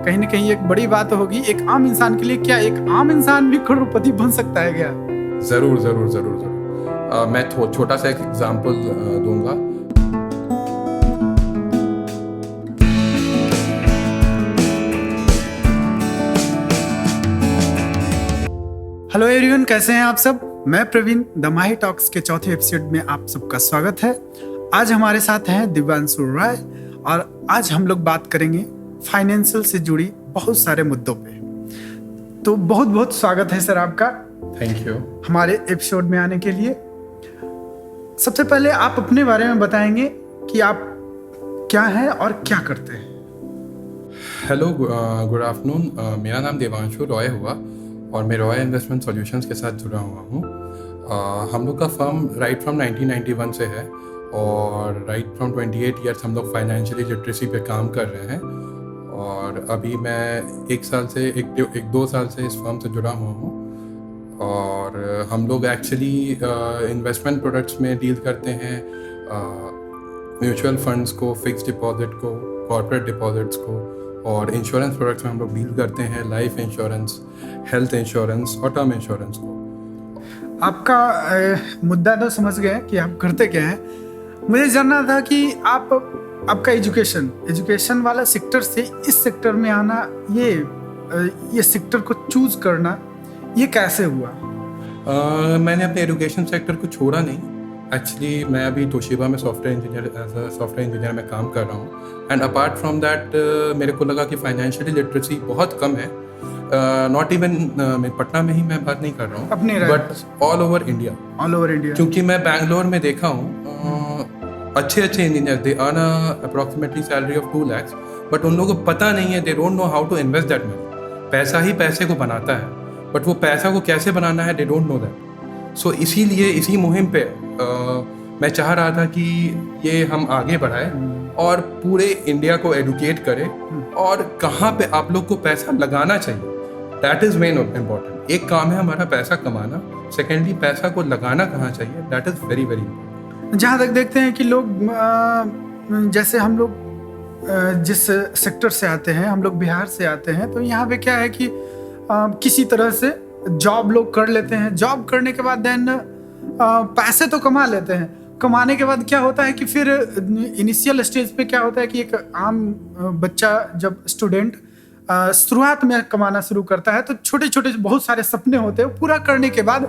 कहीं ना कहीं एक बड़ी बात होगी एक आम इंसान के लिए। क्या एक आम इंसान भी करोड़पति बन सकता है क्या? जरूर जरूर जरूर जरूर। मैं छोटा सा एक एग्जांपल दूंगा। हेलो एवरीवन, कैसे हैं आप सब? मैं प्रवीण, द माही टॉक्स के चौथे एपिसोड में आप सबका स्वागत है। आज हमारे साथ हैं दिव्यांशु राय और आज हम लोग बात करेंगे फाइनेंशियल से जुड़ी बहुत सारे मुद्दों पे। तो बहुत बहुत स्वागत है सर आपका। थैंक यू हमारे एपिसोड में आने के लिए। सबसे पहले आप अपने बारे में बताएंगे कि आप क्या हैं और क्या करते हैं। Hello, good afternoon. मेरा नाम देवांशु रॉय हुआ और मैं रॉय इन्वेस्टमेंट सॉल्यूशंस के साथ जुड़ा हुआ हूँ। हम लोग का फर्म राइट फ्रॉम 1991 से है और राइट फ्रॉम 28 ईयर्स हम लोग फाइनेंशियली लिटरेसी पे काम कर रहे हैं। और अभी मैं एक दो साल से इस फर्म से जुड़ा हुआ हूँ और हम लोग एक्चुअली इन्वेस्टमेंट प्रोडक्ट्स में डील करते हैं, म्यूचुअल फंड्स को, फिक्स डिपॉजिट को, कॉर्पोरेट डिपॉजिट्स को, और इंश्योरेंस प्रोडक्ट्स में हम लोग डील करते हैं लाइफ इंश्योरेंस, हेल्थ इंश्योरेंस और टर्म इंश्योरेंस को। आपका मुद्दा तो समझ गए कि आप करते क्या हैं। मुझे जानना था कि आपका एजुकेशन वाला सेक्टर से इस सेक्टर में आना, ये सेक्टर को चूज करना, ये कैसे हुआ? मैंने अपने एजुकेशन सेक्टर को छोड़ा नहीं। एक्चुअली मैं अभी तोशिबा में सॉफ्टवेयर इंजीनियर में काम कर रहा हूँ एंड अपार्ट फ्रॉम दैट मेरे को लगा कि फाइनेंशियली लिटरेसी बहुत कम है। नॉट इवन पटना में ही मैं बात नहीं कर रहा हूँ, बट ऑल ओवर इंडिया। क्योंकि मैं बैंगलोर में देखा हूँ अच्छे engineer, they earn approximately salary of 2 lakhs, but उन लोगों को पता नहीं है, they don't know how to invest that money. पैसा ही पैसे को बनाता है, बट वो पैसा को कैसे बनाना है दे डोंट नो दैट। सो इसीलिए इसी मुहिम पे मैं चाह रहा था कि ये हम आगे बढ़ाएं और पूरे इंडिया को एडुकेट करें और कहाँ पे आप लोग को पैसा लगाना चाहिए, दैट इज मेन इम्पोर्टेंट। एक काम है हमारा पैसा कमाना, सेकेंडली पैसा को लगाना कहाँ चाहिए, that is very very important. जहाँ तक देखते हैं कि लोग जैसे हम लोग जिस सेक्टर से आते हैं, हम लोग बिहार से आते हैं, तो यहाँ पे क्या है कि किसी तरह से जॉब लोग कर लेते हैं। जॉब करने के बाद देन पैसे तो कमा लेते हैं। कमाने के बाद क्या होता है कि फिर इनिशियल स्टेज पे क्या होता है कि एक आम बच्चा जब स्टूडेंट शुरुआत में कमाना शुरू करता है तो छोटे छोटे बहुत सारे सपने होते हैं। पूरा करने के बाद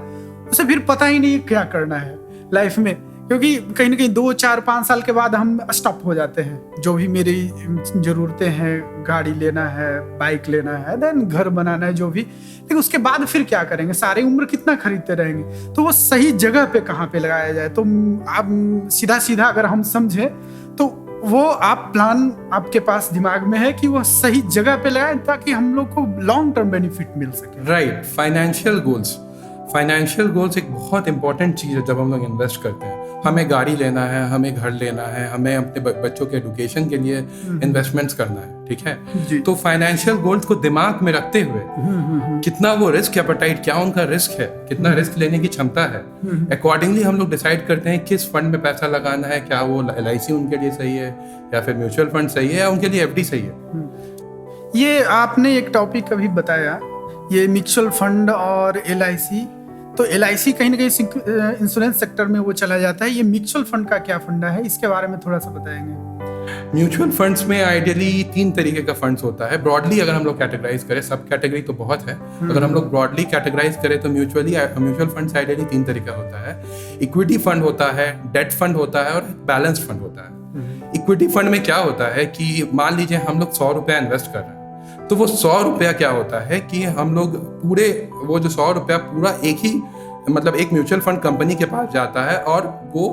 उसे फिर पता ही नहीं क्या करना है लाइफ में, क्योंकि कहीं ना कहीं 2, 4, 5 साल के बाद हम स्टॉप हो जाते हैं। जो भी मेरी ज़रूरतें हैं, गाड़ी लेना है, बाइक लेना है, देन घर बनाना है, जो भी, लेकिन उसके बाद फिर क्या करेंगे? सारी उम्र कितना खरीदते रहेंगे? तो वो सही जगह पे कहाँ पे लगाया जाए? तो आप सीधा अगर हम समझें तो वो आप प्लान आपके पास दिमाग में है कि वो सही जगह पे लगाए ताकि हम लोग को लॉन्ग टर्म बेनिफिट मिल सके। राइट। फाइनेंशियल गोल्स एक बहुत इंपॉर्टेंट चीज़ है। जब हम लोग इन्वेस्ट करते हैं, हमें गाड़ी लेना है, हमें घर लेना है, हमें अपने बच्चों के एजुकेशन के लिए इन्वेस्टमेंट्स करना है, ठीक है? तो फाइनेंशियल गोल्स को दिमाग में रखते हुए कितना वो रिस्क एपेटाइट, क्या उनका रिस्क है, कितना रिस्क लेने की क्षमता है, अकॉर्डिंगली हम लोग डिसाइड करते हैं किस फंड में पैसा लगाना है। क्या वो LIC उनके लिए सही है या फिर म्यूचुअल फंड सही है या उनके लिए FD सही है। ये आपने एक टॉपिक अभी बताया, ये म्यूचुअल फंड और LIC। तो LIC कहीं ना कहीं इंश्योरेंस सेक्टर में वो चला जाता है। ये म्यूचुअल फंड का क्या फंडा है, इसके बारे में थोड़ा सा बताएंगे? म्यूचुअल फंड्स में आइडियली 3 तरीके का फंड्स होता है। ब्रॉडली अगर हम लोग कैटेगराइज करें, सब कैटेगरी तो बहुत है, अगर हम लोग ब्रॉडली कैटेगराइज करें तो म्यूचुअल फंड्स आइडियली 3 तरीका होता है। इक्विटी फंड होता है, डेट फंड होता है और बैलेंस फंड होता है। इक्विटी फंड में क्या होता है कि मान लीजिए हम लोग 100 रुपया इन्वेस्ट कर रहे हैं, तो वो 100 रुपया क्या होता है कि हम लोग पूरे वो जो 100 रुपया पूरा एक ही मतलब एक म्यूचुअल फंड कंपनी के पास जाता है और वो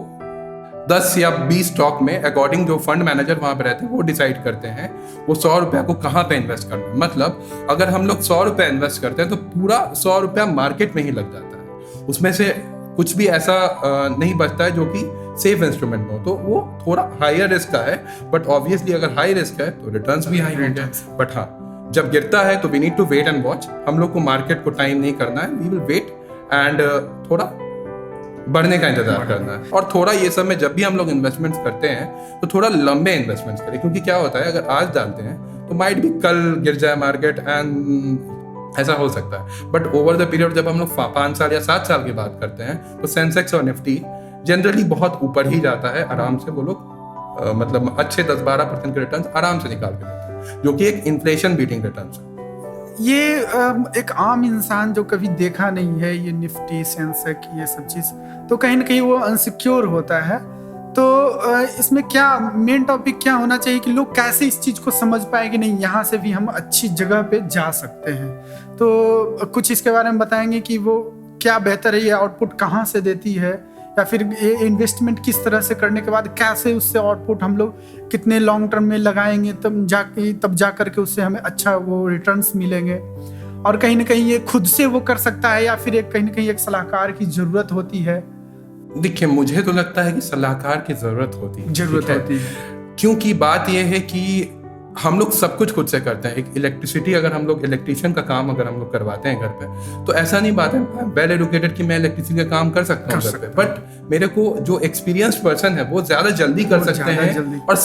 10 या 20 स्टॉक में अकॉर्डिंग जो फंड मैनेजर वहां पे रहते हैं वो डिसाइड करते हैं वो 100 रुपया को कहाँ पे इन्वेस्ट करना है। मतलब अगर हम लोग 100 रुपया इन्वेस्ट करते हैं तो पूरा 100 रुपया मार्केट में ही लग जाता है, उसमें से कुछ भी ऐसा नहीं बचता है जो कि सेफ इंस्ट्रूमेंट हो। तो वो थोड़ा हायर रिस्क का है, बट ऑब्वियसली अगर हाई रिस्क है तो रिटर्न्स भी हाई होंगे। बट हाँ, जब गिरता है तो we need to wait and watch. हम लोग को मार्केट को टाइम नहीं करना है, वी विल वेट एंड थोड़ा बढ़ने का इंतजार करना है। और थोड़ा ये सब में जब भी हम लोग इन्वेस्टमेंट्स करते हैं तो थोड़ा लंबे इन्वेस्टमेंट्स करें, क्योंकि क्या होता है अगर आज डालते हैं तो तो माइट भी कल गिर जाए मार्केट, एंड ऐसा हो सकता है। बट ओवर द पीरियड जब हम लोग 5 साल या 7 साल की बात करते हैं तो सेंसेक्स और निफ्टी जनरली बहुत ऊपर ही जाता है आराम से। वो लोग मतलब अच्छे 10-12% के रिटर्न आराम से निकाल के देते हैं, जो कि एक इन्फ्लेशन बीटिंग रिटर्न है। ये एक आम इंसान जो कभी देखा नहीं है ये निफ्टी सेंसेक्स ये सब चीज़, तो कहीं ना कहीं वो अनसिक्योर होता है। तो इसमें क्या मेन टॉपिक क्या होना चाहिए कि लोग कैसे इस चीज़ को समझ पाए कि नहीं यहाँ से भी हम अच्छी जगह पे जा सकते हैं? तो कुछ इसके बारे में बताएंगे कि वो क्या बेहतर है, ये आउटपुट कहाँ से देती है, या फिर ये इन्वेस्टमेंट किस तरह से करने के बाद कैसे उससे आउटपुट हम लोग कितने लॉन्ग टर्म में लगाएंगे तब जा करके उससे हमें अच्छा वो रिटर्न्स मिलेंगे। और कहीं ना कहीं ये खुद से वो कर सकता है या फिर कहीं ना कहीं एक सलाहकार की जरूरत होती है? देखिए, मुझे तो लगता है कि सलाहकार की जरूरत होती है, क्योंकि बात यह है कि हम लोग सब कुछ खुद से करते हैं। एक इलेक्ट्रिसिटी अगर हम लोग इलेक्ट्रिशियन का काम अगर हम लोग करवाते हैं घर पे, तो ऐसा नहीं बात है वेल एजुकेटेड कि मैं इलेक्ट्रिसिटी का काम कर सकता हूँ घर पे, बट मेरे को जो एक्सपीरियंस्ड पर्सन है वो ज्यादा जल्दी कर सकते हैं, और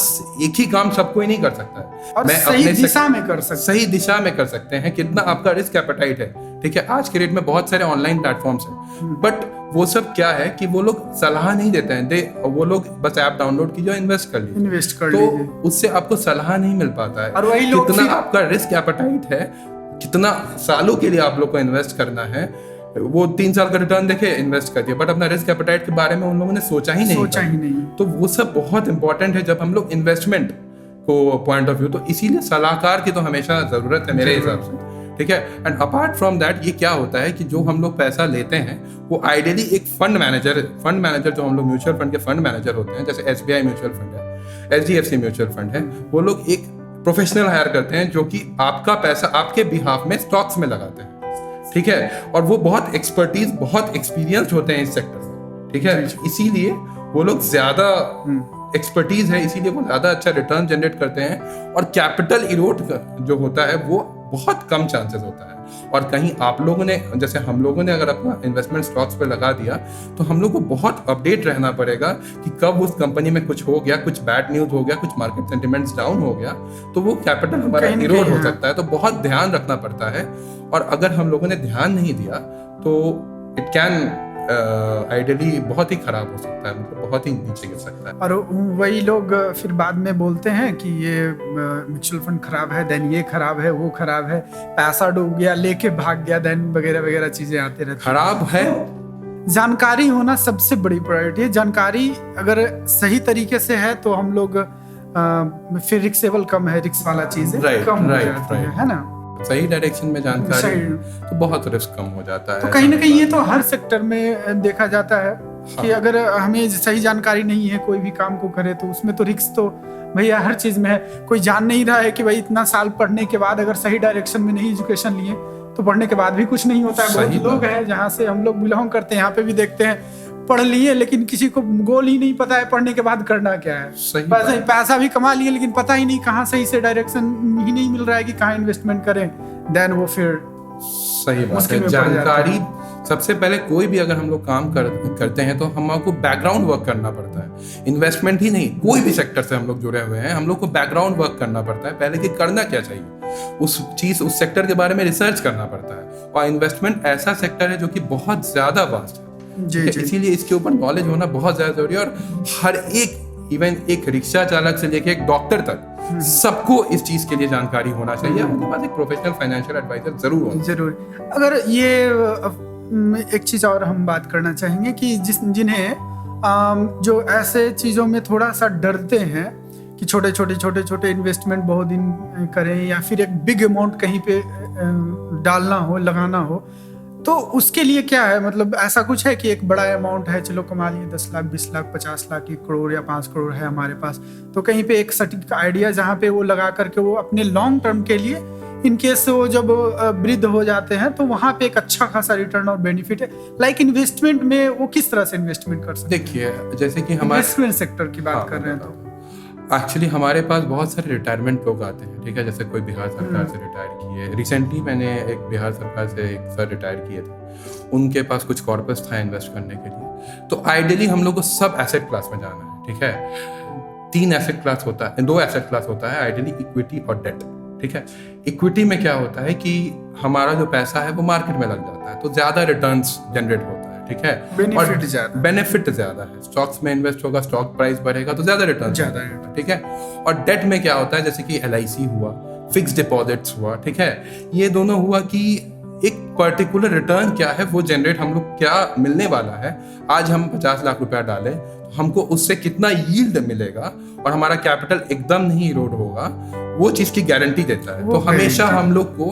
एक ही काम सबको ही नहीं कर सकता है, और मैं सही दिशा में कर सकते हैं। सही दिशा में कर सकते हैं। कितना आपका रिस्क एपेटाइट है, ठीक है। आज के डेट में बहुत सारे ऑनलाइन प्लेटफॉर्म्स हैं, बट वो सब क्या है कि वो लोग सलाह नहीं देते हैं। वो लोग बस ऐप डाउनलोड कीजिए और इन्वेस्ट कर लीजिए, तो उससे आपको सलाह नहीं मिल पाता है। और वही लोग कितना आपका रिस्क एपेटाइट है, कितना सालों के लिए आप लोग को इन्वेस्ट करना है। वो 3 साल का रिटर्न देखे इन्वेस्ट कर दिया, बट अपना रिस्क एपेटाइट के बारे में उन लोगों ने सोचा ही नहीं। तो वो सब बहुत इंपॉर्टेंट है जब हम लोग इन्वेस्टमेंट को पॉइंट ऑफ व्यू, तो इसीलिए सलाहकार की तो हमेशा जरूरत है मेरे हिसाब से, ठीक है। एंड अपार्ट फ्रॉम दैट ये क्या होता है कि जो हम लोग पैसा लेते हैं वो आइडियली एक फंड मैनेजर जो हम लोग म्यूचुअल फंड के फंड मैनेजर होते हैं, जैसे SBI म्यूचुअल फंड है, HDFC म्यूचुअल फंड है, वो लोग एक प्रोफेशनल हायर करते हैं जो कि आपका पैसा आपके बिहाफ में स्टॉक्स में लगाते हैं, ठीक है। और वो बहुत एक्सपीरियंस्ड होते हैं इस सेक्टर में, ठीक है। इसीलिए वो लोग ज्यादा एक्सपर्टीज है, इसीलिए वो ज्यादा अच्छा रिटर्न जनरेट करते हैं। और कैपिटल इरोड जो होता है वो बहुत कम चांसेस होता है। और कहीं आप लोगों ने, जैसे हम लोगों ने अगर अपना इन्वेस्टमेंट स्टॉक्स पे लगा दिया, तो हम लोग को बहुत अपडेट रहना पड़ेगा कि कब उस कंपनी में कुछ हो गया, कुछ बैड न्यूज हो गया, कुछ मार्केट सेंटिमेंट्स डाउन हो गया, तो वो कैपिटल हमारा इरोड हो सकता है। तो बहुत ध्यान रखना पड़ता है, और अगर हम लोगों ने ध्यान नहीं दिया तो इट कैन आइडियली बहुत ही खराब हो सकता है, मतलब बहुत ही नीचे गिर सकता है। और वही लोग फिर बाद में बोलते हैं कि ये म्यूचुअल फंड खराब है, देन ये खराब है, वो खराब है, पैसा डूब गया, लेके भाग गया, देन वगैरह वगैरह चीजें आते रहती हैं। खराब है। जानकारी होना सबसे बड़ी प्रायोरिटी है। जानकारी अगर सही तरीके से है तो हम लोग फिर रिस्केबल कम है, रिस्क वाला चीजें कम हो जाती है ना। सही डायरेक्शन में जानकारी तो बहुत रिस्क कम हो जाता है। तो कहीं ना कहीं ये तो हर सेक्टर में देखा जाता है कि अगर हमें सही जानकारी नहीं है कोई भी काम को करे तो उसमें तो रिस्क तो भैया हर चीज में है। कोई जान नहीं रहा है कि भाई इतना साल पढ़ने के बाद अगर सही डायरेक्शन में नहीं एजुकेशन लिए तो पढ़ने के बाद भी कुछ नहीं होता है। बहुत लोग हैं जहाँ से हम लोग बिलोंग करते हैं, यहाँ पे भी देखते हैं पढ़ लिए लेकिन किसी को गोल ही नहीं पता है पढ़ने के बाद करना क्या है। पैसा भी कमा लिए लेकिन पता ही नहीं कहाँ सही से डायरेक्शन ही नहीं मिल रहा है कि कहाँ इन्वेस्टमेंट करें, देन वो फिर सही बात है। जानकारी सबसे पहले कोई भी अगर हम लोग काम करते हैं तो हमको बैकग्राउंड वर्क करना पड़ता है। इन्वेस्टमेंट ही नहीं, कोई भी सेक्टर से हम लोग जुड़े हुए हैं, हम लोग को बैकग्राउंड वर्क करना पड़ता है पहले कि करना क्या चाहिए, उस सेक्टर के बारे में रिसर्च करना पड़ता है। और इन्वेस्टमेंट ऐसा सेक्टर है जो कि बहुत ज्यादा वास्ट है, इसीलिए इसके ऊपर नॉलेज होना बहुत ज्यादा जरूरी है। और हर एक, इवन एक रिक्शा चालक से लेके एक डॉक्टर तक सबको इस चीज के लिए जानकारी होना चाहिए। उनके पास एक प्रोफेशनल फाइनेंशियल एडवाइजर जरूर होना जरूर। अगर ये एक चीज और हम बात करना चाहेंगे कि जिन्हें जो ऐसे चीजों में थोड़ा सा डरते हैं कि छोटे इन्वेस्टमेंट बहुत दिन करें या फिर एक बिग अमाउंट कहीं पे डालना हो, लगाना हो, तो उसके लिए क्या है? मतलब ऐसा कुछ है कि एक बड़ा अमाउंट है, चलो कमा लिए 10 लाख 20 लाख 50 लाख 1 करोड़ या 5 करोड़ है हमारे पास, तो कहीं पे एक सटीक आइडिया जहाँ पे वो लगा करके वो अपने लॉन्ग टर्म के लिए इनकेस वो जब वृद्ध हो जाते हैं तो वहाँ पे एक अच्छा खासा रिटर्न और बेनिफिट है। लाइक इन्वेस्टमेंट में वो किस तरह से इन्वेस्टमेंट कर सकते हैं? देखिए, जैसे कि हमारे इन्वेस्टमेंट सेक्टर की बात कर रहे हैं तो एक्चुअली हमारे पास बहुत सारे रिटायरमेंट लोग आते हैं, ठीक है। जैसे कोई बिहार सरकार से रिटायर किए, रिसेंटली मैंने एक बिहार सरकार से एक सर रिटायर किए थे, उनके पास कुछ कॉर्पस था इन्वेस्ट करने के लिए। तो आइडियली हम लोग को सब एसेट क्लास में जाना है, ठीक है। 2 एसेट क्लास होता है आइडियली, इक्विटी और डेट, ठीक है। इक्विटी में क्या होता है कि हमारा जो पैसा है वो मार्केट में लग जाता है, तो ज्यादा रिटर्न्स जनरेट होता है, ठीक है। बेनिफिट ज्यादा है। स्टॉक्स में इन्वेस्ट होगा, स्टॉक प्राइस बढ़ेगा तो ज्यादा रिटर्न ज्यादा है, ठीक है। और डेट में क्या होता है, जैसे कि LIC हुआ, फिक्स डिपॉजिट्स हुआ, ठीक है, ये दोनों हुआ कि एक पर्टिकुलर रिटर्न क्या है वो जनरेट हम लोग क्या मिलने वाला है। आज हम 50 लाख रुपया डालें तो हमको उससे कितना यील्ड मिलेगा और हमारा कैपिटल एकदम नहीं इरोड होगा, वो चीज की गारंटी देता है। तो हमेशा हम लोग को,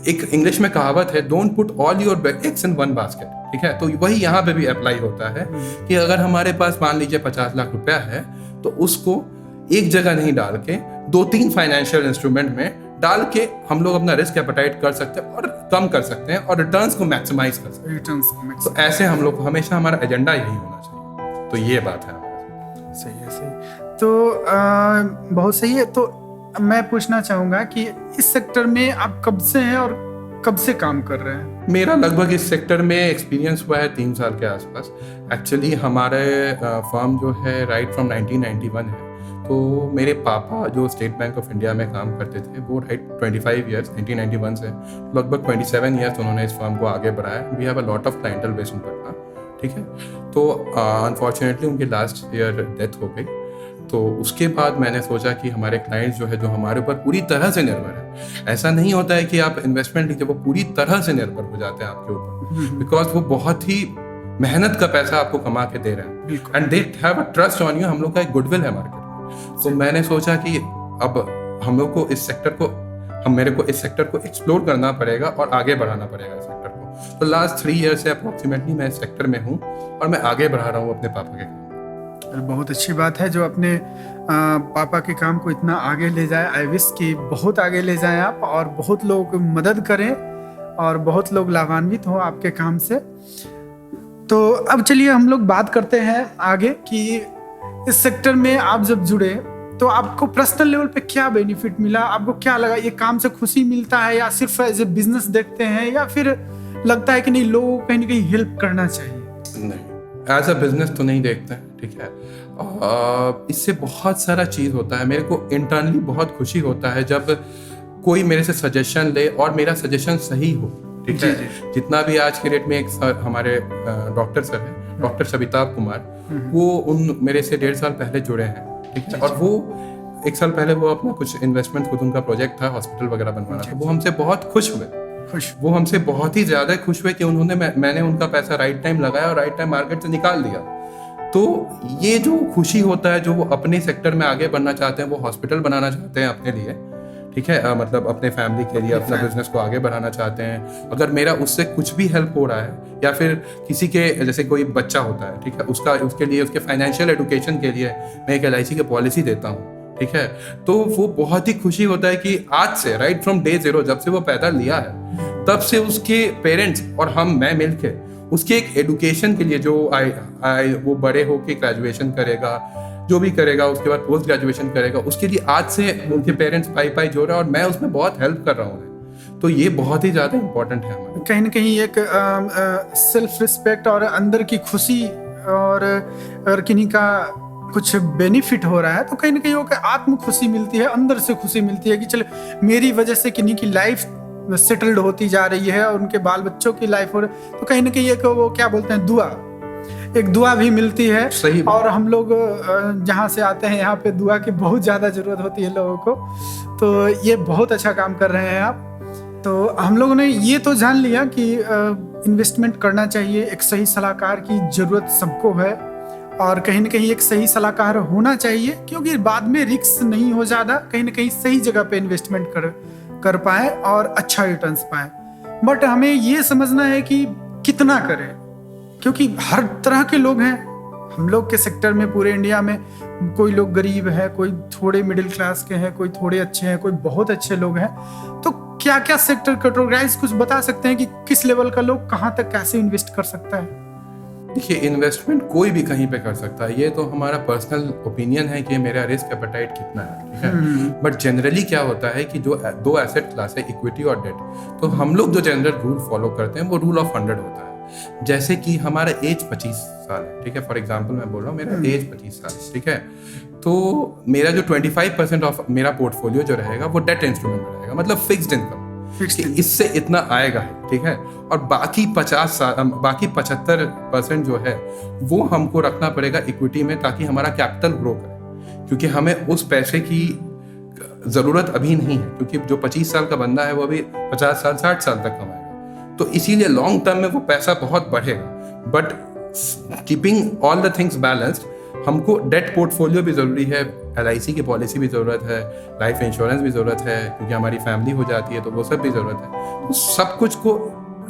एक इंग्लिश में कहावत है, don't put all your eggs in one basket, ठीक है। तो वही यहाँ पे भी अप्लाई होता है कि अगर हमारे पास मान लीजिए 50 लाख रुपया है तो उसको एक जगह नहीं डाल के 2-3 फाइनेंशियल इंस्ट्रूमेंट में डाल के हम लोग अपना रिस्क एपेटाइट कर सकते हैं और कम कर सकते हैं और रिटर्न्स को मैक्सिमाइज कर सकते हैं। तो ऐसे हम लोग हमेशा, हमारा एजेंडा यही होना चाहिए। तो ये बात है। सही है, सही। तो बहुत सही है। तो मैं पूछना चाहूंगा कि इस सेक्टर में आप कब से हैं और कब से काम कर रहे हैं? मेरा लगभग इस सेक्टर में एक्सपीरियंस हुआ है 3 साल के आसपास। एक्चुअली हमारे फर्म जो है राइट फ्रॉम 1991 है। तो मेरे पापा जो स्टेट बैंक ऑफ इंडिया में काम करते थे वो राइट 25 ईयर्स 1991 से लगभग 27 ईयर्स उन्होंने इस फर्म को आगे बढ़ाया। We have a lot of clientele base in Patna, ठीक है। तो अनफॉर्चुनेटली उनकी लास्ट ईयर डेथ हो गई। तो उसके बाद मैंने सोचा कि हमारे क्लाइंट्स जो है, जो हमारे ऊपर पूरी तरह से निर्भर है, ऐसा नहीं होता है कि आप इन्वेस्टमेंट लीजिए, वो पूरी तरह से निर्भर हो जाते हैं आपके ऊपर, बिकॉज वो बहुत ही मेहनत का पैसा आपको कमा के दे रहे हैं and they have a trust on you. हम लोग का एक गुडविल है मार्केट में। तो मैंने सोचा कि अब हम लोग को इस सेक्टर को, मेरे को इस सेक्टर को एक्सप्लोर करना पड़ेगा और आगे बढ़ाना पड़ेगा इस सेक्टर को। तो लास्ट 3 ईयर से अप्रोक्सीमेटली मैं इस सेक्टर में हूँ और मैं आगे बढ़ा रहा हूँ अपने पापा के काम। बहुत अच्छी बात है जो अपने पापा के काम को इतना आगे ले जाए। आई विश कि बहुत आगे ले जाएं आप और बहुत लोग मदद करें और बहुत लोग लाभान्वित हो आपके काम से। तो अब चलिए हम लोग बात करते हैं आगे कि इस सेक्टर में आप जब जुड़े तो आपको पर्सनल लेवल पे क्या बेनिफिट मिला? आपको क्या लगा, ये काम से खुशी मिलता है या सिर्फ एज ए बिजनेस देखते हैं, या फिर लगता है कि नहीं लोगों को कहीं ना कहीं हेल्प करना चाहिए? नहीं, एज अ बिजनेस तो नहीं देखते हैं, ठीक है। इससे बहुत सारा चीज़ होता है। मेरे को इंटरनली बहुत खुशी होता है जब कोई मेरे से सजेशन ले और मेरा सजेशन सही हो, ठीक है। जितना भी आज के डेट में एक सर, हमारे डॉक्टर सर हैं, डॉक्टर सविताभ कुमार, वो मेरे से 1.5 साल पहले जुड़े हैं, ठीक है। और वो 1 साल पहले वो अपना कुछ इन्वेस्टमेंट, खुद उनका प्रोजेक्ट था हॉस्पिटल वगैरह बनवाना, तो वो हमसे बहुत खुश हुए। वो हमसे बहुत ही ज्यादा खुश हुए कि उन्होंने मैंने उनका पैसा राइट टाइम लगाया और राइट टाइम मार्केट से निकाल दिया। तो ये जो खुशी होता है, जो वो अपने सेक्टर में आगे बढ़ना चाहते हैं, वो हॉस्पिटल बनाना चाहते हैं अपने लिए, ठीक है, मतलब अपने फैमिली के लिए, अपना बिजनेस को आगे बढ़ाना चाहते हैं। अगर मेरा उससे कुछ भी हेल्प हो रहा है, या फिर किसी के, जैसे कोई बच्चा होता है, ठीक है, उसके लिए, उसके फाइनेंशियल एजुकेशन के लिए मैं एक LIC की पॉलिसी देता हूँ, ठीक है, तो वो बहुत ही खुशी होता है कि आज से राइट फ्रॉम डे 0 जब से वो पैदा लिया है, तब से उसके पेरेंट्स और मैं मिलके उसके एक एडुकेशन के लिए, जो वो बड़े होके ग्रेजुएशन करेगा, जो भी करेगा, उसके बाद पोस्ट ग्रेजुएशन करेगा, उसके लिए आज से उनके पेरेंट्स पाई जोड़ रहे हैं और मैं उसमें बहुत हेल्प कर रहा हूँ। तो ये बहुत ही ज़्यादा इम्पोर्टेंट है हमारे। कहीं ना कहीं एक सेल्फ रिस्पेक्ट और अंदर की खुशी, और अगर किन्हीं का कुछ बेनिफिट हो रहा है तो कहीं ना कहीं वो आत्म खुशी मिलती है, अंदर से खुशी मिलती है कि चलो मेरी वजह से किन्हीं की लाइफ सेटल्ड होती जा रही है और उनके बाल बच्चों की लाइफ हो रही है। तो कहीं ना कहीं एक वो क्या बोलते हैं, दुआ, एक दुआ भी मिलती है। सही। और हम लोग जहाँ से आते हैं यहाँ पे दुआ की बहुत ज़्यादा ज़रूरत होती है लोगों को। तो ये बहुत अच्छा काम कर रहे हैं आप। तो हम लोगों ने ये तो जान लिया कि इन्वेस्टमेंट करना चाहिए, एक सही सलाहकार की ज़रूरत सबको है और कहीं ना कहीं एक सही सलाहकार होना चाहिए, क्योंकि बाद में रिस्क नहीं हो ज़्यादा, कहीं ना कहीं सही जगह पे इन्वेस्टमेंट कर पाए और अच्छा रिटर्न्स पाए। बट हमें ये समझना है कि कितना करें, क्योंकि हर तरह के लोग हैं हम लोग के सेक्टर में। पूरे इंडिया में कोई लोग गरीब है, कोई थोड़े मिडिल क्लास के हैं, कोई थोड़े अच्छे हैं, कोई बहुत अच्छे लोग हैं। तो क्या क्या सेक्टर कैटेगराइज कुछ बता सकते हैं कि किस लेवल का लोग कहाँ तक कैसे इन्वेस्ट कर सकता है? देखिए, इन्वेस्टमेंट कोई भी कहीं पे कर सकता है, ये तो हमारा पर्सनल ओपिनियन है कि मेरा रिस्क एपेटाइट कितना है, ठीक है। बट जनरली क्या होता है कि जो 2 एसेट क्लास है, इक्विटी और डेट, तो हम लोग जो जनरल रूल फॉलो करते हैं वो रूल ऑफ 100 होता है। जैसे कि हमारा एज 25 साल है, ठीक है, फॉर एग्जांपल मैं बोल रहा हूँ, मेरा एज 25 साल है, ठीक है, तो मेरा जो 25% ऑफ मेरा पोर्टफोलियो जो रहेगा वो डेट इंस्ट्रूमेंट में रहेगा, मतलब फिक्स्ड इनकम, इससे इतना आएगा है, ठीक है, और बाकी 75% जो है वो हमको रखना पड़ेगा इक्विटी में, ताकि हमारा कैपिटल ग्रो करे, क्योंकि हमें उस पैसे की ज़रूरत अभी नहीं है, क्योंकि जो 25 साल का बंदा है वो अभी 50 साल 60 साल तक कमाएगा, तो इसीलिए लॉन्ग टर्म में वो पैसा बहुत बढ़ेगा। But keeping all the things balanced, हमको डेट पोर्टफोलियो भी ज़रूरी है, LIC की पॉलिसी भी ज़रूरत है, लाइफ इंश्योरेंस भी ज़रूरत है, क्योंकि हमारी फैमिली हो जाती है तो वो सब भी ज़रूरत है, तो सब कुछ को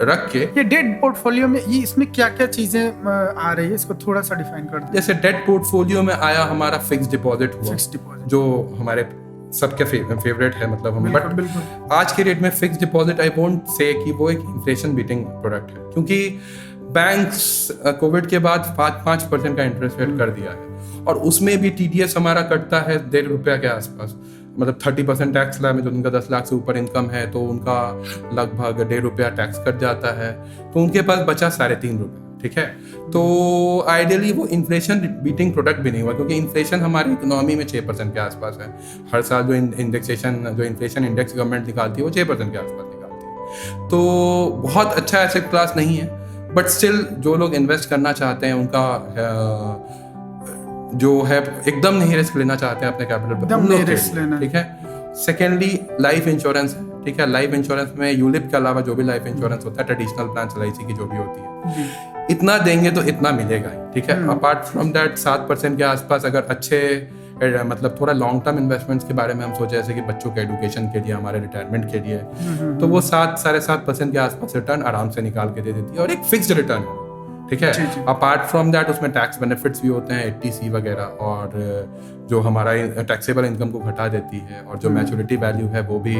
रख के। ये डेट पोर्टफोलियो में ये इसमें क्या क्या चीजें आ रही है, इसको थोड़ा सा डिफाइन कर दो। जैसे डेट पोर्टफोलियो में आया हमारा फिक्स डिपॉजिट हुआ, जो हमारे सबके फेवरेट है, मतलब हमें, बट आज के रेट में fix deposit I won't say कि वो एक इन्फ्लेशन बीटिंग प्रोडक्ट है, क्योंकि बैंक्स कोविड के बाद 5% का इंटरेस्ट रेट कर दिया है, और उसमें भी TDS हमारा कटता है ₹1.5 के आसपास, मतलब 30% टैक्स ला में, जो उनका 10 लाख से ऊपर इनकम है तो उनका लगभग ₹1.5 टैक्स कट जाता है, तो उनके पास बचा ₹3.5, ठीक है। तो आइडियली वो इन्फ्लेशन बीटिंग प्रोडक्ट भी नहीं हुआ, क्योंकि इन्फ्लेशन हमारी इकोनॉमी में 6% के आसपास है, हर साल जो इन्फ्लेशन इंडेक्स गवर्नमेंट निकालती है वो 6% के आसपास निकालती है, तो बहुत अच्छा एसेट क्लास नहीं है, बट स्टिल जो लोग इन्वेस्ट करना चाहते हैं उनका जो है एकदम नहीं रिस्क लेना चाहते हैं अपने कैपिटल पर, ठीक है। सेकेंडली लाइफ इंश्योरेंस है, ठीक है, लाइफ इंश्योरेंस में यूलिप के अलावा जो भी लाइफ इंश्योरेंस होता है, ट्रेडिशनल प्लान LIC की जो भी होती है, इतना देंगे तो इतना मिलेगा ही, ठीक है। अपार्ट फ्रॉम दैट 7% के आसपास अगर अच्छे मतलब थोड़ा लॉन्ग टर्म इन्वेस्टमेंट्स के बारे में हम सोचे, जैसे कि बच्चों के एजुकेशन के लिए, हमारे रिटायरमेंट के लिए, तो वो 7-7.5% के आसपास रिटर्न आराम से निकाल के दे देती है, और एक फिक्स्ड रिटर्न है, ठीक है। अपार्ट फ्रॉम दैट उसमें टैक्स बेनिफिट्स भी होते हैं, 80C वगैरह, और जो हमारा टैक्सेबल इनकम को घटा देती है, और जो मैच्योरिटी वैल्यू है वो भी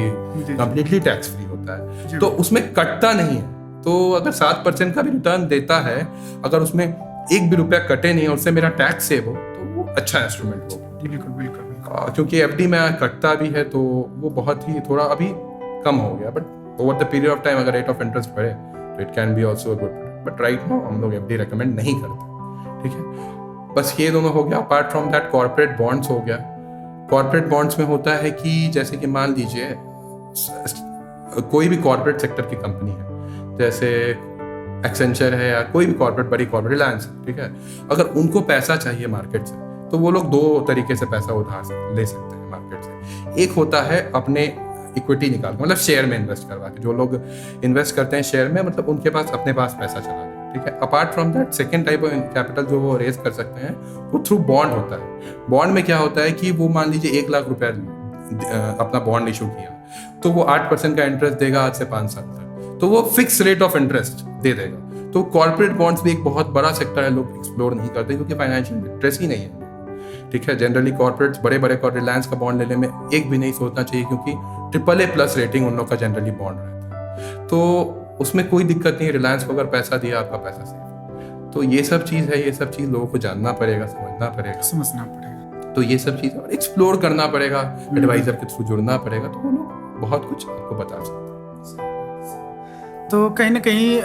कंप्लीटली टैक्स फ्री होता है, तो उसमें कटता नहीं है। तो अगर 7% का भी रिटर्न देता है, अगर उसमें एक भी रुपया कटे नहीं और उससे मेरा टैक्स सेव हो, तो वो अच्छा इंस्ट्रूमेंट हो। बिल्कुल, क्योंकि FD में कटता भी है तो वो बहुत ही थोड़ा अभी कम हो गया, but over the period of time अगर रेट ऑफ इंटरेस्ट बढ़े तो it can be also good, but right now हम लोग FD रिकमेंड नहीं करते, ठीक है। बस ये दोनों हो गया। Apart from that corporate bonds हो गया। कॉर्पोरेट बॉन्ड्स में होता है कि जैसे कि मान लीजिए कोई भी कॉर्पोरेट सेक्टर की कंपनी है, जैसे एक्सेंचर है या कोई भी कॉर्पोरेट, बड़ी कॉर्पोरेट, रिलायंस, ठीक है, अगर उनको पैसा चाहिए मार्केट से, तो वो लोग 2 तरीके से पैसा उधार ले सकते हैं मार्केट से। एक होता है अपने इक्विटी निकाल, मतलब शेयर में इन्वेस्ट करवा के, जो लोग इन्वेस्ट करते हैं शेयर में, मतलब उनके पास अपने पास पैसा चला गया, ठीक है। Apart from that second type of capital जो वो रेज कर सकते हैं वो थ्रू बॉन्ड होता है। बॉन्ड में क्या होता है कि वो मान लीजिए 1 लाख रुपया अपना बॉन्ड इशू किया, तो वो 8% का इंटरेस्ट देगा आज से 5 साल तक, तो वो फिक्स रेट ऑफ इंटरेस्ट दे देगा। तो कॉर्पोरेट बॉन्ड्स भी एक बहुत बड़ा सेक्टर है, लोग एक्सप्लोर नहीं करते क्योंकि फाइनेंशियल लिटरेसी नहीं है, ठीक है। जनरली कॉर्पोरेट्स बड़े रिलायंस का बॉन्ड लेने में एक भी नहीं सोचना चाहिए, क्योंकि AAA+ रेटिंग उन लोग का जनरली बॉन्ड रहता है, तो उसमें कोई दिक्कत नहीं। रिलायंस को अगर पैसा दिया, आपका पैसा सेफ। तो ये सब चीज़ है, ये सब चीज़ लोगों को जानना पड़ेगा, समझना पड़ेगा, तो ये सब चीज़ और एक्सप्लोर करना पड़ेगा, एडवाइजर के थ्रू जुड़ना पड़ेगा, तो वो लोग बहुत कुछ आपको बता सकते हैं। तो कहीं ना कहीं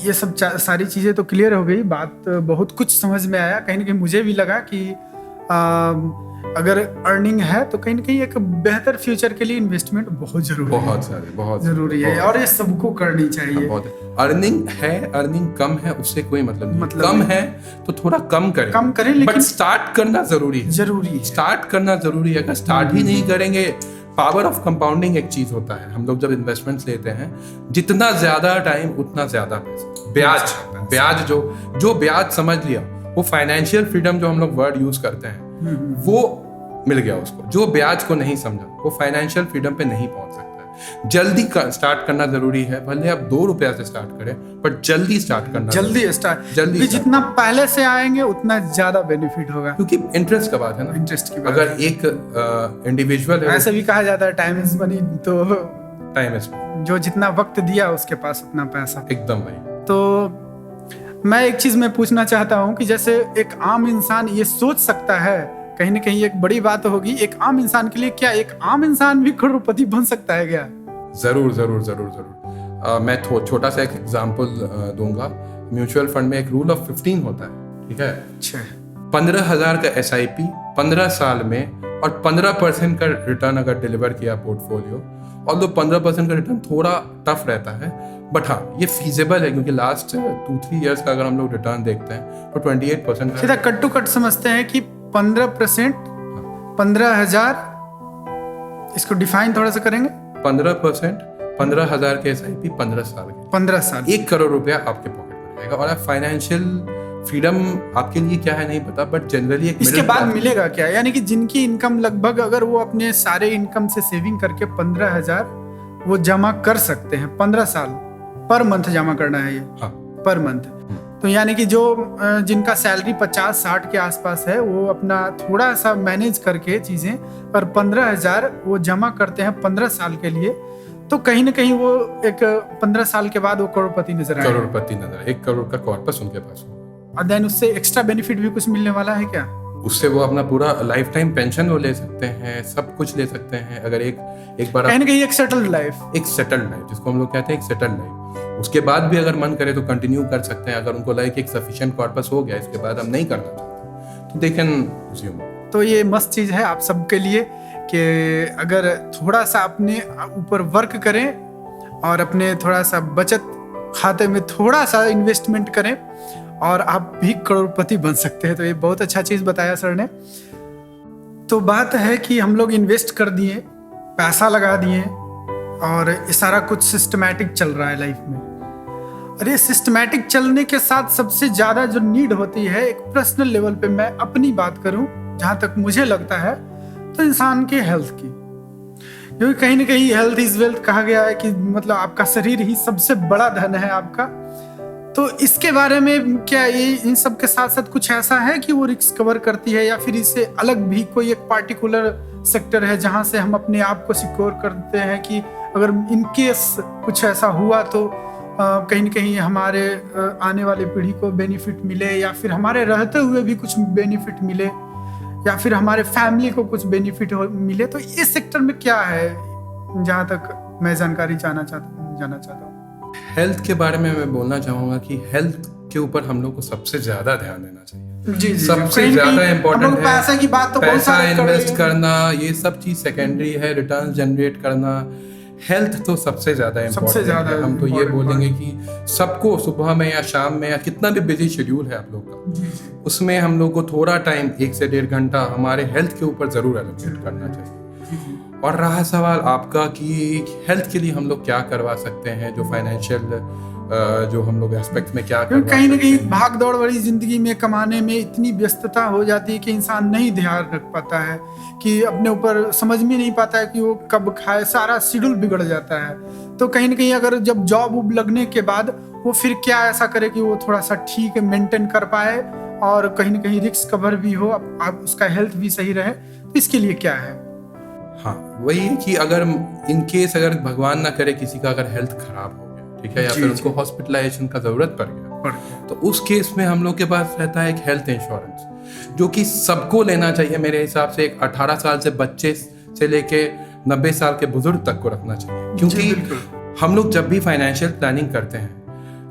ये सब सारी चीज़ें तो क्लियर हो गई, बात बहुत कुछ समझ में आया। कहीं ना कहीं मुझे भी लगा कि अगर अर्निंग है तो कहीं ना कहीं एक बेहतर फ्यूचर के लिए इन्वेस्टमेंट बहुत जरूरी है, बहुत जरूरी है, और ये सबको करनी चाहिए। अर्निंग है, अर्निंग कम है, उससे कोई मतलब नहीं, कम है तो थोड़ा कम करें, लेकिन बट स्टार्ट करना जरूरी है, स्टार्ट करना जरूरी है। अगर स्टार्ट ही नहीं करेंगे, पावर ऑफ कंपाउंडिंग एक चीज होता है, हम लोग जब इन्वेस्टमेंट्स लेते हैं, जितना ज्यादा टाइम उतना ज्यादा पैसा, ब्याज जो ब्याज समझ लिया, वो फाइनेंशियल फ्रीडम जो हम लोग वर्ड यूज करते हैं वो मिल गया उसको। जो ब्याज को नहीं समझा वो फाइनेंशियल फ्रीडम पे नहीं पहुंच सकता है। जल्दी स्टार्ट करना जरूरी है, भले आप 2 रुपया से स्टार्ट करें, बट जल्दी स्टार्ट करना, जल्दी जितना पहले से आएंगे उतना ज्यादा बेनिफिट होगा, क्योंकि इंटरेस्ट का बात है ना, इंटरेस्ट की बात। अगर एक इंडिविजुअल है, ऐसे भी कहा जाता है टाइम इज मनी, तो टाइम इज, जो जितना वक्त दिया उसके पास उतना पैसा, एकदम भाई। तो मैं एक चीज में पूछना चाहता हूँ कि जैसे एक आम इंसान ये सोच सकता है, कहीं ना कहीं एक बड़ी बात होगी, एक आम इंसान के लिए, क्या एक आम इंसान भी करोड़पति बन सकता है क्या? जरूर। मैं छोटा सा एक एग्जांपल दूंगा। म्यूचुअल फंड में एक रूल ऑफ 15 होता है, ठीक है। अच्छा 15,000 का SIP 15 साल में और 15% का रिटर्न अगर डिलीवर किया पोर्टफोलियो, और 15% का रिटर्न थोड़ा टफ रहता है, बट हाँ ये फीजेबल है, क्योंकि लास्ट 2-3 ईयर्स का अगर हम लोग रिटर्न देखते हैं तो 28% सीधा कट टू कट समझते हैं कि 15%, 15,000, इसको डिफाइन थोड़ा सा करेंगे। 15%, 15,000 के SIP 15 साल के, 15 साल, 1 करोड़ रुपया आपके पॉकेट में रहेगा। और फाइनेंशियल फ्रीडम आपके लिए क्या है नहीं पता, बट जनरली एक इसके बाद मिलेगा क्या? यानी कि जिनकी इनकम लगभग, अगर वो अपने सारे इनकम से सेविंग करके 15,000 वो जमा कर सकते हैं 15 साल, पर मंथ जमा करना है ये। हाँ पर मंथ। तो यानी कि जो जिनका सैलरी 50-60 के आसपास है, वो अपना थोड़ा सा मैनेज करके चीजें, पर 15,000 वो जमा करते हैं 15 साल के लिए, तो कहीं ना कहीं वो एक 15 साल के बाद वो करोड़पति नजर आए। करोड़पति नजर, 1 करोड़ का कॉर्पस उनके पास हो। और देन उससे एक्स्ट्रा बेनिफिट भी कुछ मिलने वाला है क्या? उससे वो अपना पूरा लाइफ टाइम पेंशन वो ले सकते हैं, सब कुछ ले सकते हैं। अगर एक बार कहीं ना कहीं एक सेटल्ड लाइफ, जिसको हम लोग कहते हैं एक सेटल्ड लाइफ, उसके बाद भी अगर मन करे तो कंटिन्यू कर सकते हैं। अगर उनको लगे कि एक सफिशिएंट कॉर्पस हो गया, इसके बाद हम नहीं करना चाहते, तो दे कैन रिज्यूम। तो ये मस्त चीज है आप सबके लिए कि अगर थोड़ा सा अपने ऊपर वर्क करें और अपने थोड़ा सा बचत खाते में थोड़ा सा इन्वेस्टमेंट करें और आप भी करोड़पति बन सकते हैं। तो ये बहुत अच्छा चीज बताया सर ने। तो बात है कि हम लोग इन्वेस्ट कर दिए, पैसा लगा दिए, और ये सारा कुछ सिस्टमैटिक चल रहा है लाइफ में। और ये सिस्टमैटिक चलने के साथ सबसे ज्यादा जो नीड होती है, एक पर्सनल लेवल पे मैं अपनी बात करूं, जहां तक मुझे लगता है, तो इंसान के हेल्थ की। क्योंकि कहीं ना कहीं हेल्थ इज वेल्थ कहा गया है कि मतलब आपका शरीर ही सबसे बड़ा धन है आपका। तो इसके बारे में क्या ये इन सब के साथ साथ कुछ ऐसा है कि वो रिस्क कवर करती है, या फिर इससे अलग भी कोई एक पार्टिकुलर सेक्टर है जहां से हम अपने आप को सिक्योर करते हैं कि अगर इन केस कुछ ऐसा हुआ तो कहीं न कहीं हमारे आने वाली पीढ़ी को बेनिफिट मिले, या फिर हमारे रहते हुए भी कुछ बेनिफिट मिले, या फिर हमारे फैमिली को कुछ बेनिफिट मिले। तो इस सेक्टर में क्या है, जहां तक मैं जानकारी जानना चाहता हूँ। हेल्थ के बारे में मैं बोलना चाहूंगा कि हेल्थ के ऊपर हम लोग को सबसे ज्यादा ध्यान देना चाहिए। जी, सबसे ज्यादा इम्पोर्टेंट है। पैसे की बात तो पैसा इन्वेस्ट करना, ये सब चीज सेकेंडरी है, रिटर्न जनरेट करना। हेल्थ तो सबसे ज्यादा इम्पोर्टेंट है। हम तो ये बोलेंगे कि सबको सुबह में या शाम में या कितना भी बिजी शेड्यूल है आप लोग का, उसमें हम लोग को थोड़ा टाइम 1 से 1.5 घंटा हमारे हेल्थ के ऊपर जरूर एलोकेट करना चाहिए। और रहा सवाल आपका कि हेल्थ के लिए हम लोग क्या करवा सकते हैं, जो फाइनेंशियल जो हम लोग एस्पेक्ट में क्या करवा कहीं ना कहीं भाग दौड़ वाली जिंदगी में कमाने में इतनी व्यस्तता हो जाती है कि इंसान नहीं ध्यान रख पाता है, कि अपने ऊपर समझ में नहीं पाता है कि वो कब खाए, सारा शेड्यूल बिगड़ जाता है। तो कहीं ना कहीं अगर जब जॉब उब लगने के बाद वो फिर क्या ऐसा करे कि वो थोड़ा सा ठीक मेंटेन कर पाए और कहीं ना कहीं रिस्क कवर भी हो, आप उसका हेल्थ भी सही रहे, तो इसके लिए क्या है? हाँ वही कि अगर इन केस अगर भगवान ना करे किसी का अगर हेल्थ खराब हो गया, ठीक है, या फिर उनको हॉस्पिटलाइजेशन का जरूरत पड़ गया, तो उस केस में हम लोग के पास रहता है एक हेल्थ इंश्योरेंस, जो कि सबको लेना चाहिए मेरे हिसाब से। एक 18 साल से बच्चे से लेके 90 साल के बुजुर्ग तक को रखना चाहिए, क्योंकि हम लोग जब भी फाइनेंशियल प्लानिंग करते हैं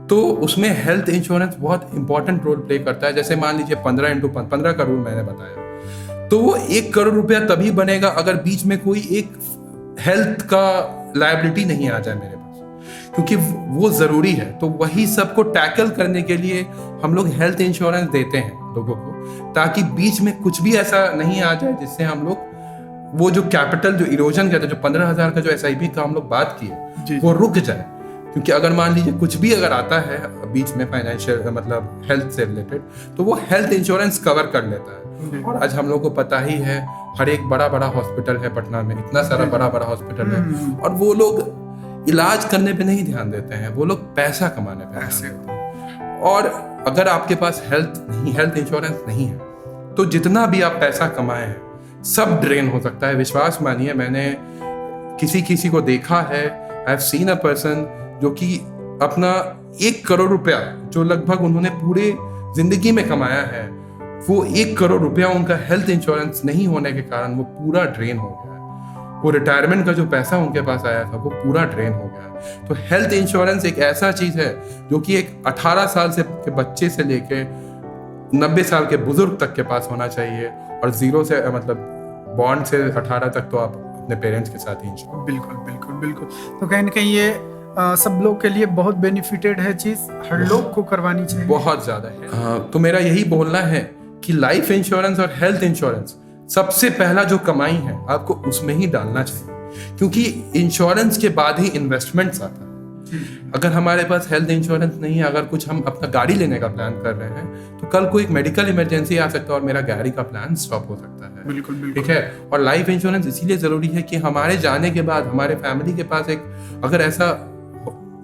तो उसमें हेल्थ इंश्योरेंस बहुत इंपॉर्टेंट रोल प्ले करता है। जैसे मान लीजिए 15 का रूल मैंने बताया, तो वो 1 करोड़ रुपया तभी बनेगा अगर बीच में कोई एक हेल्थ का लायबिलिटी नहीं आ जाए मेरे पास, क्योंकि वो जरूरी है। तो वही सबको टैकल करने के लिए हम लोग हेल्थ इंश्योरेंस देते हैं लोगों को, ताकि बीच में कुछ भी ऐसा नहीं आ जाए जिससे हम लोग वो जो कैपिटल जो इरोजन कहते हैं, जो 15,000 का जो SIP का हम लोग बात किए, वो रुक जाए। क्योंकि अगर मान लीजिए कुछ भी अगर आता है बीच में फाइनेंशियल मतलब हेल्थ से रिलेटेड, तो वो हेल्थ इंश्योरेंस कवर कर लेता है। और आज हम लोग को पता ही है, हर एक बड़ा बड़ा हॉस्पिटल है पटना में, इतना सारा बड़ा बड़ा हॉस्पिटल है, और वो लोग इलाज करने पे नहीं ध्यान देते हैं, वो लोग पैसा कमाने पे ध्यान देते हैं। और अगर आपके पास हेल्थ इंश्योरेंस नहीं है, तो जितना भी आप पैसा कमाए हैं सब ड्रेन हो सकता है। विश्वास मानिए, मैंने किसी को देखा है, I have seen a person जो कि अपना 1 करोड़ रुपया जो लगभग उन्होंने पूरे जिंदगी में कमाया है, वो 1 करोड़ रुपया उनका हेल्थ इंश्योरेंस नहीं होने के कारण वो पूरा ड्रेन हो गया है। वो रिटायरमेंट का जो पैसा उनके पास आया था वो पूरा ड्रेन हो गया है। तो हेल्थ इंश्योरेंस एक ऐसा चीज है जो कि एक 18 साल से के बच्चे से लेके 90 साल के बुजुर्ग तक के पास होना चाहिए, और 0 से मतलब बॉन्ड से 18 तक तो आप अपने पेरेंट्स के साथ ही इंश्योर। बिल्कुल बिल्कुल बिल्कुल। तो कहीं ना कहीं ये सब लोग के लिए बहुत बेनिफिटेड है चीज, हर लोग को करवानी चाहिए, बहुत ज्यादा है। तो मेरा यही बोलना है कि लाइफ इंश्योरेंस और हेल्थ इंश्योरेंस सबसे पहला जो कमाई है आपको उसमें ही डालना चाहिए, क्योंकि इंश्योरेंस के बाद ही इन्वेस्टमेंट्स आता है। अगर हमारे पास हेल्थ इंश्योरेंस नहीं है, अगर कुछ हम अपना गाड़ी लेने का प्लान कर रहे हैं तो कल को एक मेडिकल इमरजेंसी आ सकता है और मेरा गाड़ी का प्लान स्टॉप हो सकता है। बिल्कुल बिल्कुल। ठीक है। और लाइफ इंश्योरेंस इसीलिए जरूरी है कि हमारे जाने के बाद हमारे फैमिली के पास एक, अगर ऐसा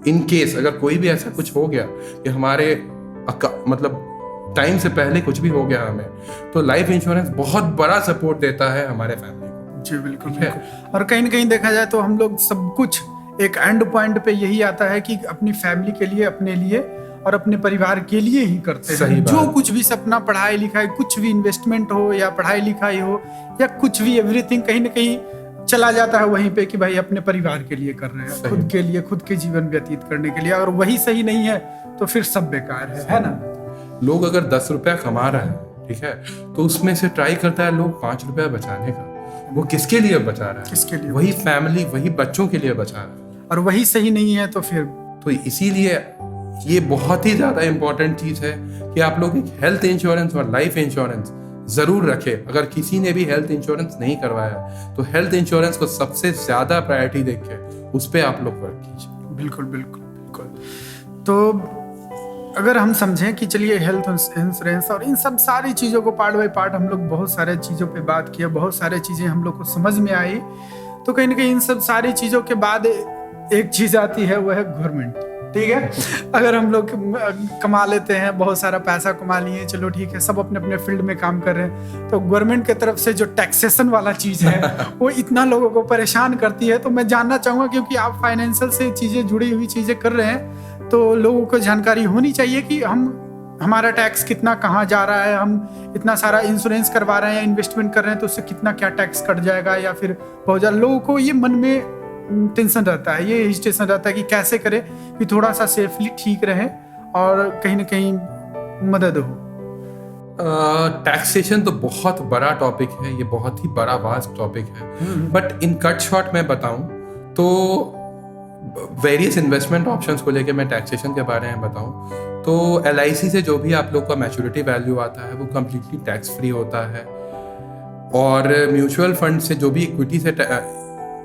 इन केस अगर कोई भी ऐसा कुछ हो गया कि हमारे मतलब टाइम से पहले कुछ भी हो गया हमें, तो लाइफ इंश्योरेंस बहुत बड़ा सपोर्ट देता है हमारे फैमिली को। जी बिल्कुल बिल्कुल। और कहीं ना कहीं देखा जाए तो हम लोग सब कुछ एक एंड पॉइंट पे यही आता है कि अपनी फैमिली के लिए, अपने लिए और अपने परिवार के लिए ही करते हैं। जो कुछ भी सपना, पढ़ाई लिखाई, कुछ भी इन्वेस्टमेंट हो या पढ़ाई लिखाई हो या कुछ भी, एवरीथिंग कहीं ना कहीं चला जाता है वहीं पे कि भाई अपने परिवार के लिए कर रहे हैं, खुद के लिए, खुद के जीवन व्यतीत करने के लिए। अगर वही सही नहीं है तो फिर सब बेकार है ना। लोग अगर 10 रुपया कमा रहा है, ठीक है, तो उसमें से ट्राई करता है लोग 5 रुपया बचाने का। वो किसके लिए बचा रहा है? किसके लिए? वही फैमिली, वही बच्चों के लिए बचा रहा है। और वही सही नहीं है तो फिर, तो इसीलिए ये बहुत ही ज्यादा इंपॉर्टेंट चीज है कि आप लोग एक हेल्थ इंश्योरेंस और लाइफ इंश्योरेंस जरूर रखें। अगर किसी ने भी हेल्थ इंश्योरेंस नहीं करवाया तो हेल्थ इंश्योरेंस को सबसे ज्यादा प्रायोरिटी देके उस पर आप लोग वर्क कीजिए। बिल्कुल बिल्कुल बिल्कुल। तो अगर हम समझें कि चलिए हेल्थ इंश्योरेंस और इन सब सारी चीज़ों को पार्ट बाय पार्ट हम लोग बहुत सारे चीज़ों पे बात किया, बहुत सारी चीज़ें हम लोग को समझ में आई, तो कहीं ना कहीं इन सब सारी चीज़ों के बाद एक चीज़ आती है, वो है गवर्नमेंट। ठीक है, अगर हम लोग कमा लेते हैं, बहुत सारा पैसा कमा लिए, चलो ठीक है, सब अपने अपने फील्ड में काम कर रहे हैं, तो गवर्नमेंट की तरफ से जो टैक्सेशन वाला चीज़ है वो इतना लोगों को परेशान करती है। तो मैं जानना चाहूँगा, क्योंकि आप फाइनेंशियल से चीज़ें, जुड़ी हुई चीज़ें कर रहे हैं, तो लोगों को जानकारी होनी चाहिए कि हमारा टैक्स कितना कहाँ जा रहा है, हम इतना सारा इंश्योरेंस करवा रहे हैं, इन्वेस्टमेंट कर रहे हैं, तो उससे कितना क्या टैक्स कट जाएगा, या फिर बहुत ज़्यादा लोगों को ये मन में टेंशन रहता है, ये हेजिटेशन रहता है कि कैसे करें कि थोड़ा सा सेफली ठीक रहे और कहीं ना कहीं मदद हो। टैक्सेशन तो बहुत बड़ा टॉपिक है, ये बहुत ही बड़ा वास्ट टॉपिक है, बट इन कट शॉर्ट मैं बताऊं तो वेरियस इन्वेस्टमेंट ऑप्शंस को लेके मैं टैक्सेशन के बारे में बताऊं तो LIC से जो भी आप लोग का मैच्योरिटी वैल्यू आता है वो कम्प्लीटली टैक्स फ्री होता है, और म्यूचुअल फंड से जो भी इक्विटी से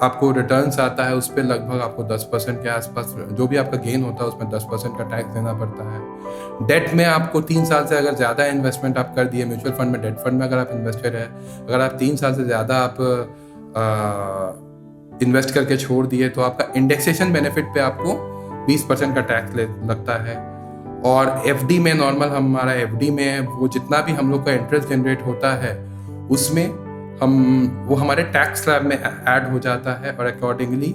आपको रिटर्न्स आता है उस पर लगभग आपको 10% के आसपास जो भी आपका गेन होता है उसमें 10% का टैक्स देना पड़ता है। डेट में आपको 3 साल से अगर ज़्यादा इन्वेस्टमेंट आप कर दिए म्यूचुअल फंड में, डेट फंड में अगर आप इन्वेस्टेड है, अगर आप 3 साल से ज़्यादा आप इन्वेस्ट करके छोड़ दिए तो आपका इंडेक्सेशन बेनिफिट पे आपको 20% का टैक्स लगता है। और FD में नॉर्मल हमारा FD में वो जितना भी हम लोग का इंटरेस्ट जनरेट होता है उसमें वो हमारे टैक्स स्लैब में ऐड हो जाता है, और अकॉर्डिंगली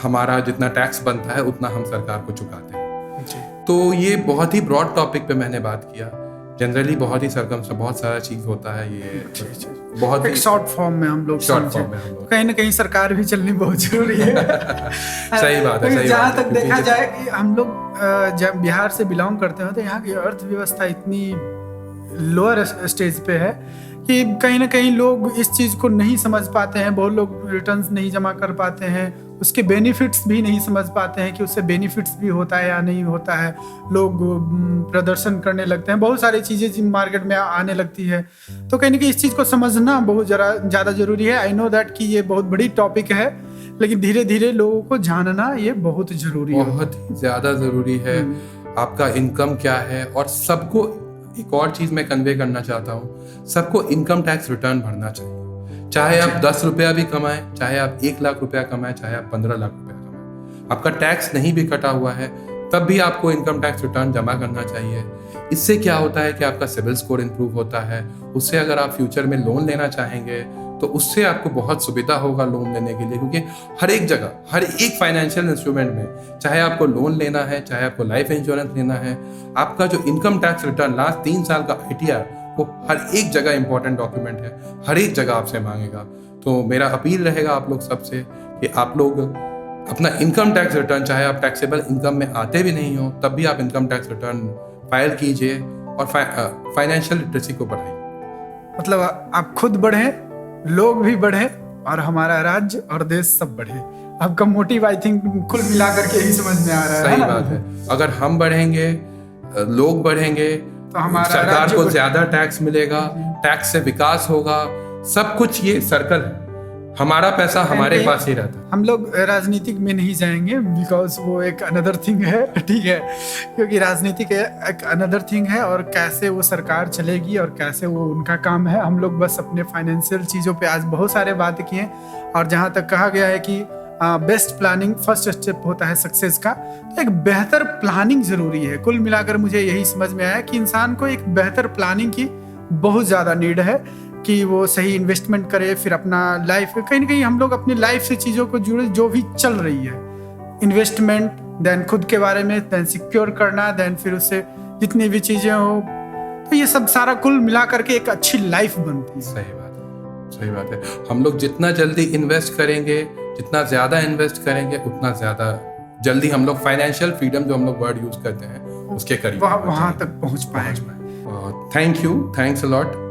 हमारा जितना टैक्स बनता है उतना हम सरकार को चुकाते हैं जी। तो ये बहुत ही ब्रॉड टॉपिक पे मैंने बात किया। जनरली बहुत ही बहुत सारा चीज होता है, ये बहुत एक शॉर्ट फॉर्म में हम लोग कहीं ना कहीं सरकार भी चलनी बहुत जरूरी है। सही बात है। जहाँ तक देखा जाए कि हम लोग जब बिहार से बिलोंग करते हैं तो यहाँ की अर्थव्यवस्था इतनी लोअर स्टेज पे है कि कहीं ना कहीं लोग इस चीज़ को नहीं समझ पाते हैं। बहुत लोग रिटर्न्स नहीं जमा कर पाते हैं, उसके बेनिफिट्स भी नहीं समझ पाते हैं कि उससे बेनिफिट्स भी होता है या नहीं होता है। लोग प्रदर्शन करने लगते हैं, बहुत सारी चीज़ें मार्केट में आने लगती है, तो कहीं ना कहीं इस चीज़ को समझना बहुत ज़्यादा ज़रूरी है। आई नो दैट कि ये बहुत बड़ी टॉपिक है, लेकिन धीरे धीरे लोगों को जानना ये बहुत ज़रूरी है, बहुत ही ज़्यादा ज़रूरी है। आपका इनकम क्या है, और सबको एक और चीज़ मैं कन्वे करना चाहता हूँ, सबको इनकम टैक्स रिटर्न भरना चाहिए। चाहे आप 10 रुपया भी कमाएं, चाहे आप 1 लाख रुपया कमाएं, चाहे आप 15 लाख रुपया कमाएं, आपका टैक्स नहीं भी कटा हुआ है तब भी आपको इनकम टैक्स रिटर्न जमा करना चाहिए। इससे क्या होता है कि आपका सिविल स्कोर इंप्रूव होता है, उससे अगर आप फ्यूचर में लोन लेना चाहेंगे तो उससे आपको बहुत सुविधा होगा लोन लेने के लिए, क्योंकि हर एक जगह, हर एक फाइनेंशियल इंस्ट्रूमेंट में, चाहे आपको लोन लेना है, चाहे आपको लाइफ इंश्योरेंस लेना है, आपका जो इनकम टैक्स रिटर्न लास्ट 3 साल का ITR वो हर एक जगह इंपॉर्टेंट डॉक्यूमेंट है, हर एक जगह आपसे मांगेगा। तो मेरा अपील रहेगा आप लोग सबसे कि आप लोग अपना इनकम टैक्स रिटर्न, चाहे आप टैक्सेबल इनकम में आते भी नहीं हो तब भी आप इनकम टैक्स रिटर्न फाइल कीजिए और फाइनेंशियल लिटरेसी को बढ़ाइए। मतलब आप खुद बढ़े, लोग भी बढ़े और हमारा राज्य और देश सब बढ़े। आपका मोटिव आई थिंक कुल मिलाकर के ही समझ में आ रहा है। सही बात है। अगर हम बढ़ेंगे, लोग बढ़ेंगे तो हमारा सरकार को ज्यादा टैक्स मिलेगा, टैक्स से विकास होगा, सब कुछ ये सर्कल है। हमारा पैसा हमारे पास ही रहता है। हम लोग राजनीतिक में नहीं जाएंगे बिकॉज वो एक अनदर थिंग है, ठीक है, क्योंकि राजनीतिक एक अनदर थिंग है और कैसे वो सरकार चलेगी और कैसे वो उनका काम है। हम लोग बस अपने फाइनेंशियल चीज़ों पे आज बहुत सारे बात किए और जहाँ तक कहा गया है कि बेस्ट प्लानिंग फर्स्ट स्टेप होता है सक्सेस का, तो एक बेहतर प्लानिंग ज़रूरी है। कुल मिलाकर मुझे यही समझ में आया कि इंसान को एक बेहतर प्लानिंग की बहुत ज़्यादा नीड है कि वो सही इन्वेस्टमेंट करे, फिर अपना लाइफ कहीं ना कहीं हम लोग अपनी लाइफ से चीज़ों को जुड़े जो भी चल रही है, इन्वेस्टमेंट, देन खुद के बारे में, देन सिक्योर करना, देन फिर उससे जितनी भी चीज़ें हो, तो ये सब सारा कुल मिला करके एक अच्छी लाइफ बनती है। सही बात है, सही बात है। हम लोग जितना जल्दी इन्वेस्ट करेंगे, जितना ज़्यादा इन्वेस्ट करेंगे, उतना ज़्यादा जल्दी हम लोग फाइनेंशियल फ्रीडम, जो हम लोग वर्ड यूज़ करते हैं, उसके करीब वहाँ तक पहुँच पाएंगे। Thank you, thanks a lot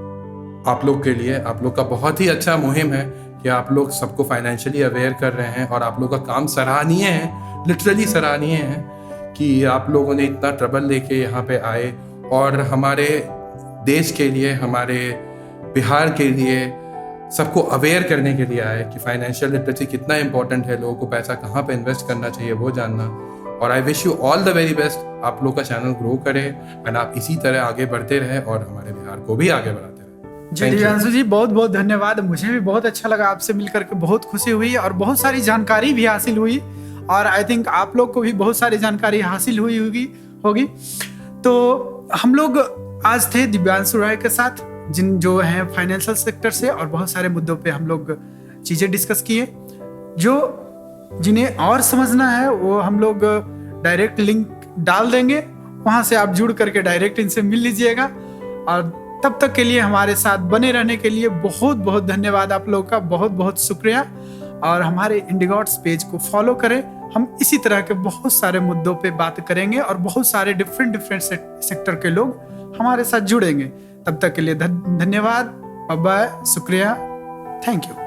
आप लोग के लिए। आप लोग का बहुत ही अच्छा मुहिम है कि आप लोग सबको फाइनेंशियली अवेयर कर रहे हैं और आप लोग का काम सराहनीय है, लिटरली सराहनीय है कि आप लोगों ने इतना ट्रबल लेके यहाँ पे आए और हमारे देश के लिए, हमारे बिहार के लिए सबको अवेयर करने के लिए आए कि फाइनेंशियल लिटरेसी कितना इंपॉर्टेंट है, लोगों को पैसा कहाँ पे इन्वेस्ट करना चाहिए वो जानना। और I wish you all the very best. आप लोग का चैनल ग्रो करे एंड आप इसी तरह आगे बढ़ते रहे और हमारे बिहार को भी आगे बढ़ाते रहे। जी दिव्यांशु जी, बहुत बहुत धन्यवाद। मुझे भी बहुत अच्छा लगा आपसे मिलकर के, बहुत खुशी हुई और बहुत सारी जानकारी भी हासिल हुई और आई थिंक आप लोग को भी बहुत सारी जानकारी हासिल हुई होगी। तो हम लोग आज थे दिव्यांशु राय के साथ, जो हैं फाइनेंशियल सेक्टर से, और बहुत सारे मुद्दों पे हम लोग चीज़ें डिस्कस किए। जो जिन्हें और समझना है वो हम लोग डायरेक्ट लिंक डाल देंगे, वहाँ से आप जुड़ करके डायरेक्ट इनसे मिल लीजिएगा। और तब तक के लिए हमारे साथ बने रहने के लिए बहुत बहुत धन्यवाद आप लोगों का, बहुत बहुत शुक्रिया। और हमारे इंडिगॉट्स पेज को फॉलो करें, हम इसी तरह के बहुत सारे मुद्दों पे बात करेंगे और बहुत सारे डिफरेंट सेक्टर के लोग हमारे साथ जुड़ेंगे। तब तक के लिए धन्यवाद, बाय, शुक्रिया, थैंक यू।